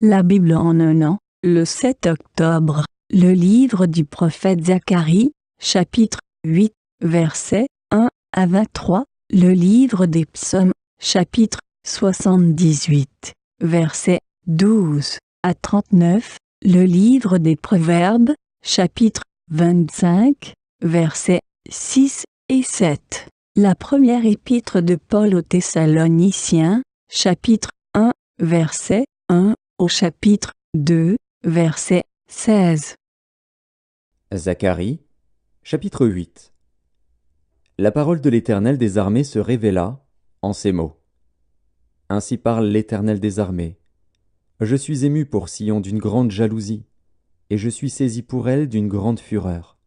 La Bible en un an, le 7 octobre, le livre du prophète Zacharie, chapitre 8, versets 1 à 23, le livre des psaumes, chapitre 78, versets 12 à 39, le livre des proverbes, chapitre 25, versets 6 et 7. La première épître de Paul aux Thessaloniciens, chapitre 1, verset 1 au chapitre 2, verset 16. Zacharie, chapitre 8. La parole de l'Éternel des armées se révéla en ces mots. Ainsi parle l'Éternel des armées. Je suis ému pour Sion d'une grande jalousie, et je suis saisi pour elle d'une grande fureur.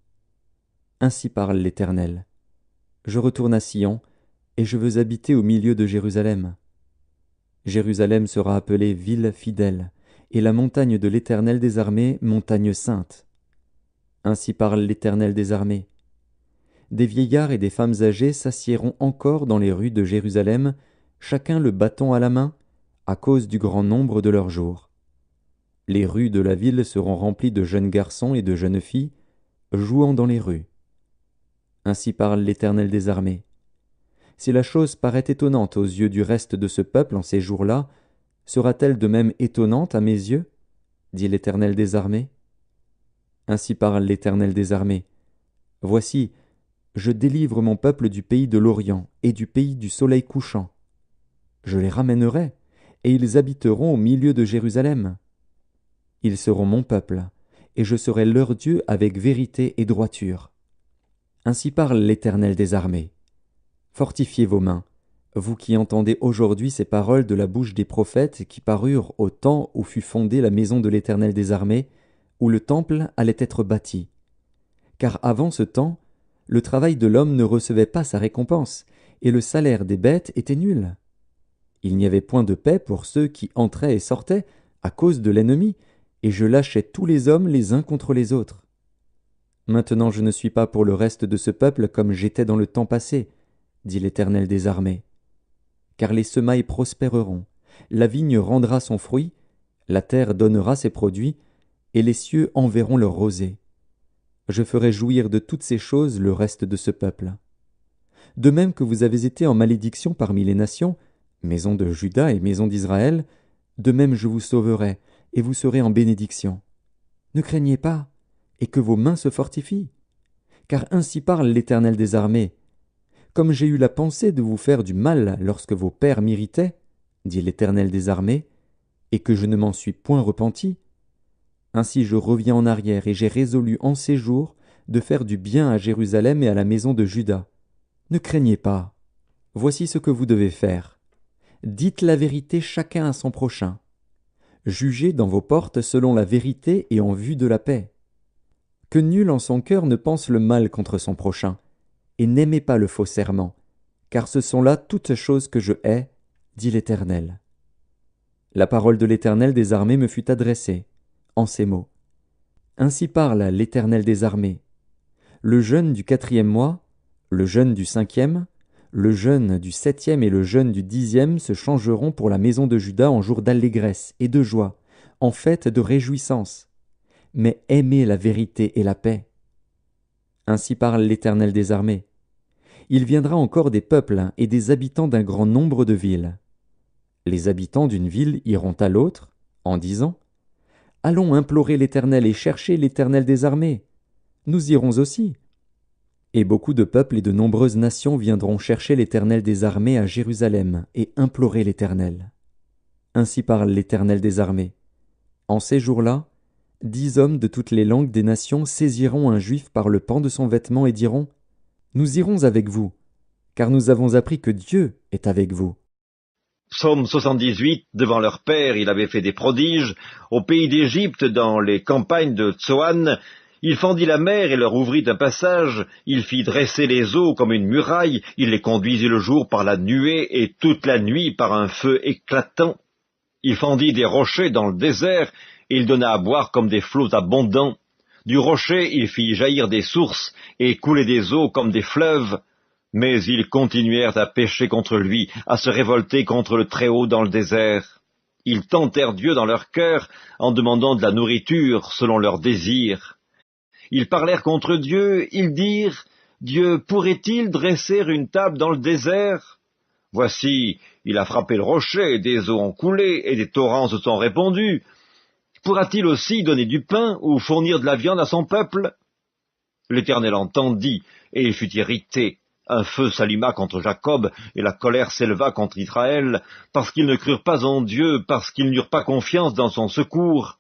Ainsi parle l'Éternel. Je retourne à Sion, et je veux habiter au milieu de Jérusalem. Jérusalem sera appelée ville fidèle, et la montagne de l'Éternel des armées, montagne sainte. Ainsi parle l'Éternel des armées. Des vieillards et des femmes âgées s'assiéront encore dans les rues de Jérusalem, chacun le bâton à la main, à cause du grand nombre de leurs jours. Les rues de la ville seront remplies de jeunes garçons et de jeunes filles, jouant dans les rues. Ainsi parle l'Éternel des armées. Si la chose paraît étonnante aux yeux du reste de ce peuple en ces jours-là, sera-t-elle de même étonnante à mes yeux, dit l'Éternel des armées. Ainsi parle l'Éternel des armées. Voici, je délivre mon peuple du pays de l'Orient et du pays du soleil couchant. Je les ramènerai, et ils habiteront au milieu de Jérusalem. Ils seront mon peuple, et je serai leur Dieu avec vérité et droiture. Ainsi parle l'Éternel des armées. Fortifiez vos mains, vous qui entendez aujourd'hui ces paroles de la bouche des prophètes qui parurent au temps où fut fondée la maison de l'Éternel des armées, où le temple allait être bâti. Car avant ce temps, le travail de l'homme ne recevait pas sa récompense, et le salaire des bêtes était nul. Il n'y avait point de paix pour ceux qui entraient et sortaient, à cause de l'ennemi, et je lâchais tous les hommes les uns contre les autres. Maintenant je ne suis pas pour le reste de ce peuple comme j'étais dans le temps passé, dit l'Éternel des armées. Car les semailles prospéreront, la vigne rendra son fruit, la terre donnera ses produits, et les cieux enverront leur rosée. Je ferai jouir de toutes ces choses le reste de ce peuple. De même que vous avez été en malédiction parmi les nations, maison de Juda et maison d'Israël, de même je vous sauverai, et vous serez en bénédiction. Ne craignez pas, et que vos mains se fortifient. Car ainsi parle l'Éternel des armées. Comme j'ai eu la pensée de vous faire du mal lorsque vos pères m'irritaient, dit l'Éternel des armées, et que je ne m'en suis point repenti, ainsi je reviens en arrière et j'ai résolu en ces jours de faire du bien à Jérusalem et à la maison de Juda. Ne craignez pas. Voici ce que vous devez faire. Dites la vérité chacun à son prochain. Jugez dans vos portes selon la vérité et en vue de la paix. Que nul en son cœur ne pense le mal contre son prochain, et n'aimez pas le faux serment, car ce sont là toutes choses que je hais, dit l'Éternel. La parole de l'Éternel des armées me fut adressée, en ces mots. Ainsi parle l'Éternel des armées. Le jeûne du 4e mois, le jeûne du 5e, le jeûne du 7e et le jeûne du 10e se changeront pour la maison de Juda en jour d'allégresse et de joie, en fête de réjouissance. Mais aimez la vérité et la paix. Ainsi parle l'Éternel des armées. Il viendra encore des peuples et des habitants d'un grand nombre de villes. Les habitants d'une ville iront à l'autre, en disant « Allons implorer l'Éternel et chercher l'Éternel des armées. Nous irons aussi. » Et beaucoup de peuples et de nombreuses nations viendront chercher l'Éternel des armées à Jérusalem et implorer l'Éternel. Ainsi parle l'Éternel des armées. En ces jours-là, 10 hommes de toutes les langues des nations saisiront un juif par le pan de son vêtement et diront « Nous irons avec vous, car nous avons appris que Dieu est avec vous. » Psaume 78, devant leur père, il avait fait des prodiges. Au pays d'Égypte, dans les campagnes de Tsoan, il fendit la mer et leur ouvrit un passage. Il fit dresser les eaux comme une muraille. Il les conduisit le jour par la nuée et toute la nuit par un feu éclatant. Il fendit des rochers dans le désert et il donna à boire comme des flots abondants. Du rocher, il fit jaillir des sources et couler des eaux comme des fleuves. Mais ils continuèrent à pécher contre lui, à se révolter contre le Très-Haut dans le désert. Ils tentèrent Dieu dans leur cœur en demandant de la nourriture selon leurs désirs. Ils parlèrent contre Dieu, ils dirent, « Dieu pourrait-il dresser une table dans le désert? Voici, il a frappé le rocher, des eaux ont coulé et des torrents se sont répandus. Pourra-t-il aussi donner du pain ou fournir de la viande à son peuple ?» L'Éternel entendit, et il fut irrité. Un feu s'alluma contre Jacob, et la colère s'éleva contre Israël, parce qu'ils ne crurent pas en Dieu, parce qu'ils n'eurent pas confiance dans son secours.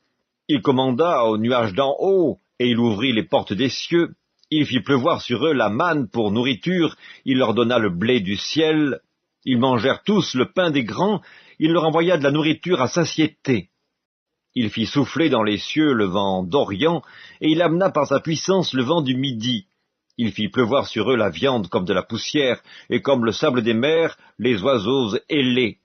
Il commanda aux nuages d'en haut, et il ouvrit les portes des cieux. Il fit pleuvoir sur eux la manne pour nourriture, il leur donna le blé du ciel. Ils mangèrent tous le pain des grands, il leur envoya de la nourriture à satiété. Il fit souffler dans les cieux le vent d'Orient, et il amena par sa puissance le vent du Midi. Il fit pleuvoir sur eux la viande comme de la poussière, et comme le sable des mers, les oiseaux ailés.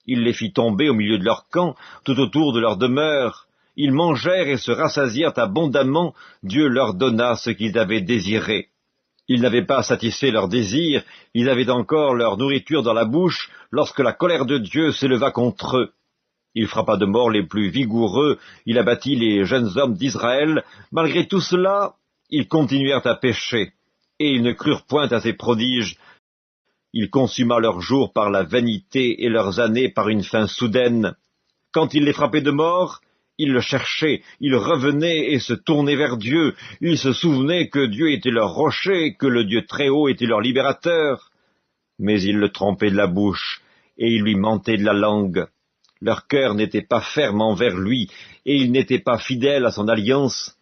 Il les fit tomber au milieu de leur camp, tout autour de leur demeure. Ils mangèrent et se rassasièrent abondamment, Dieu leur donna ce qu'ils avaient désiré. Ils n'avaient pas satisfait leurs désirs, ils avaient encore leur nourriture dans la bouche, lorsque la colère de Dieu s'éleva contre eux. Il frappa de mort les plus vigoureux, il abattit les jeunes hommes d'Israël. Malgré tout cela, ils continuèrent à pécher, et ils ne crurent point à ses prodiges. Il consuma leurs jours par la vanité et leurs années par une faim soudaine. Quand il les frappait de mort, ils le cherchaient, ils revenaient et se tournaient vers Dieu. Ils se souvenaient que Dieu était leur rocher, que le Dieu très haut était leur libérateur. Mais ils le trompaient de la bouche, et ils lui mentaient de la langue. Leur cœur n'était pas ferme envers lui, et ils n'étaient pas fidèles à son alliance.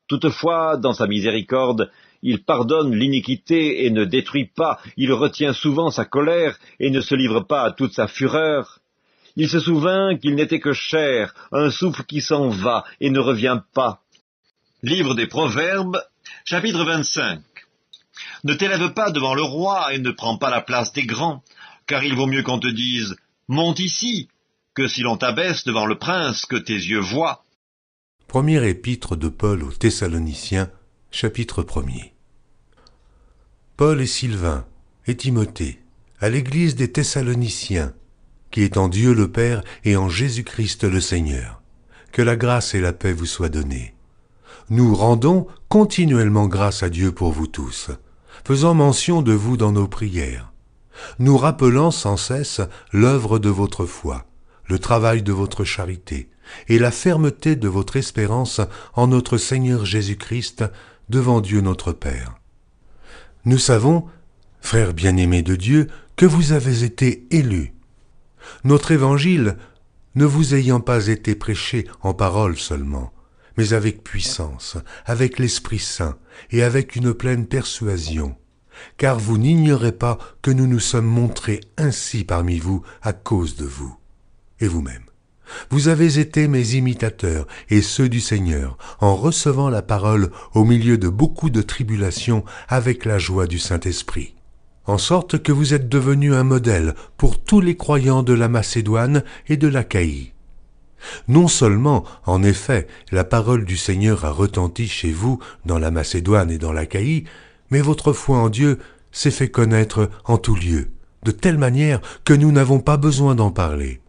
Toutefois, dans sa miséricorde, il pardonne l'iniquité et ne détruit pas, il retient souvent sa colère et ne se livre pas à toute sa fureur. Il se souvint qu'il n'était que chair, un souffle qui s'en va et ne revient pas. Livre des Proverbes, chapitre 25. Ne t'élève pas devant le roi et ne prends pas la place des grands, car il vaut mieux qu'on te dise « Monte ici » que si l'on t'abaisse devant le prince que tes yeux voient. Première épître de Paul aux Thessaloniciens, chapitre 1er. Paul et Sylvain, et Timothée, à l'église des Thessaloniciens, qui est en Dieu le Père et en Jésus-Christ le Seigneur. Que la grâce et la paix vous soient données. Nous rendons continuellement grâce à Dieu pour vous tous, faisant mention de vous dans nos prières, nous rappelant sans cesse l'œuvre de votre foi, le travail de votre charité et la fermeté de votre espérance en notre Seigneur Jésus-Christ devant Dieu notre Père. Nous savons, frères bien-aimés de Dieu, que vous avez été élus. Notre évangile ne vous ayant pas été prêché en parole seulement, mais avec puissance, avec l'Esprit Saint et avec une pleine persuasion, car vous n'ignorez pas que nous nous sommes montrés ainsi parmi vous à cause de vous. Et vous-même, vous avez été mes imitateurs et ceux du Seigneur, en recevant la parole au milieu de beaucoup de tribulations avec la joie du Saint-Esprit, en sorte que vous êtes devenus un modèle pour tous les croyants de la Macédoine et de l'Achaïe. Non seulement, en effet, la parole du Seigneur a retenti chez vous dans la Macédoine et dans l'Achaïe, mais votre foi en Dieu s'est fait connaître en tout lieu, de telle manière que nous n'avons pas besoin d'en parler.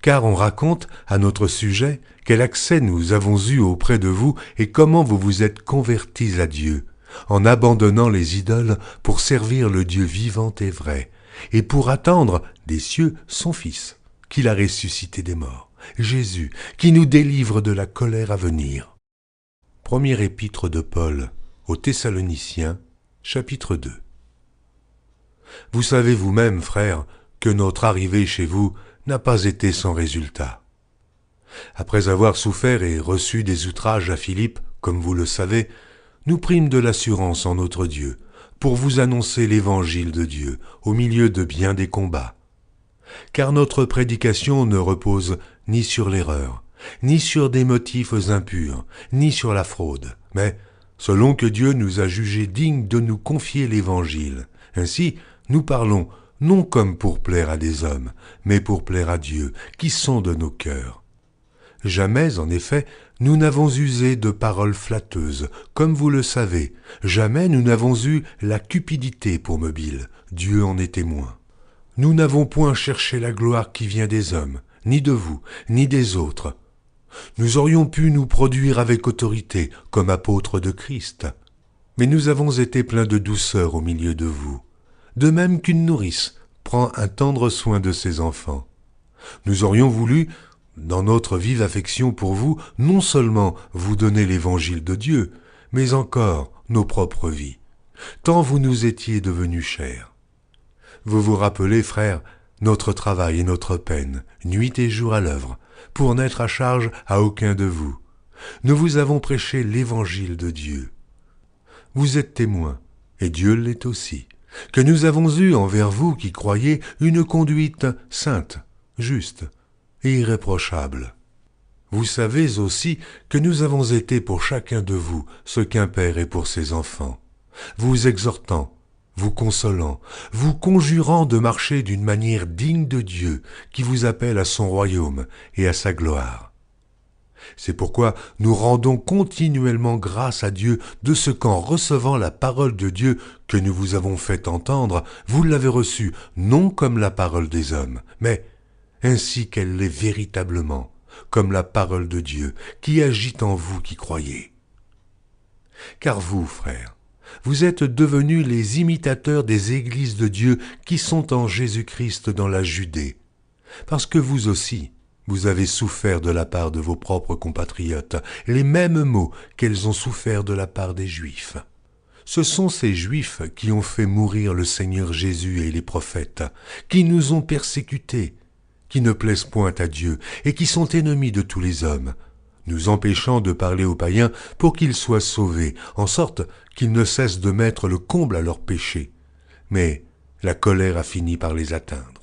Car on raconte, à notre sujet, quel accès nous avons eu auprès de vous et comment vous vous êtes convertis à Dieu, en abandonnant les idoles pour servir le Dieu vivant et vrai, et pour attendre des cieux son Fils, qu'il a ressuscité des morts, Jésus, qui nous délivre de la colère à venir. Première épître de Paul aux Thessaloniciens, chapitre 2. Vous savez vous-même, frères, que notre arrivée chez vous n'a pas été sans résultat. Après avoir souffert et reçu des outrages à Philippe, comme vous le savez, nous prîmes de l'assurance en notre Dieu, pour vous annoncer l'évangile de Dieu, au milieu de bien des combats. Car notre prédication ne repose ni sur l'erreur, ni sur des motifs impurs, ni sur la fraude, mais selon que Dieu nous a jugés dignes de nous confier l'évangile. Ainsi, nous parlons non comme pour plaire à des hommes, mais pour plaire à Dieu, qui sonde nos cœurs. Jamais, en effet, nous n'avons usé de paroles flatteuses, comme vous le savez. Jamais nous n'avons eu la cupidité pour mobile. Dieu en est témoin. Nous n'avons point cherché la gloire qui vient des hommes, ni de vous, ni des autres. Nous aurions pu nous produire avec autorité comme apôtres de Christ, mais nous avons été pleins de douceur au milieu de vous, de même qu'une nourrice prend un tendre soin de ses enfants. Nous aurions voulu, dans notre vive affection pour vous, non seulement vous donner l'évangile de Dieu, mais encore nos propres vies, tant vous nous étiez devenus chers. Vous vous rappelez, frères, notre travail et notre peine, nuit et jour à l'œuvre, pour n'être à charge à aucun de vous. Nous vous avons prêché l'évangile de Dieu. Vous êtes témoins, et Dieu l'est aussi, que nous avons eu envers vous qui croyez une conduite sainte, juste et irréprochable. Vous savez aussi que nous avons été pour chacun de vous ce qu'un père est pour ses enfants, vous exhortant, vous consolant, vous conjurant de marcher d'une manière digne de Dieu qui vous appelle à son royaume et à sa gloire. C'est pourquoi nous rendons continuellement grâce à Dieu de ce qu'en recevant la parole de Dieu que nous vous avons fait entendre, vous l'avez reçue non comme la parole des hommes, mais ainsi qu'elle l'est véritablement, comme la parole de Dieu qui agit en vous qui croyez. Car vous, frères, vous êtes devenus les imitateurs des églises de Dieu qui sont en Jésus-Christ dans la Judée, parce que vous aussi, vous avez souffert de la part de vos propres compatriotes les mêmes maux qu'elles ont souffert de la part des Juifs. Ce sont ces Juifs qui ont fait mourir le Seigneur Jésus et les prophètes, qui nous ont persécutés, qui ne plaisent point à Dieu et qui sont ennemis de tous les hommes, nous empêchant de parler aux païens pour qu'ils soient sauvés, en sorte qu'ils ne cessent de mettre le comble à leurs péchés. Mais la colère a fini par les atteindre.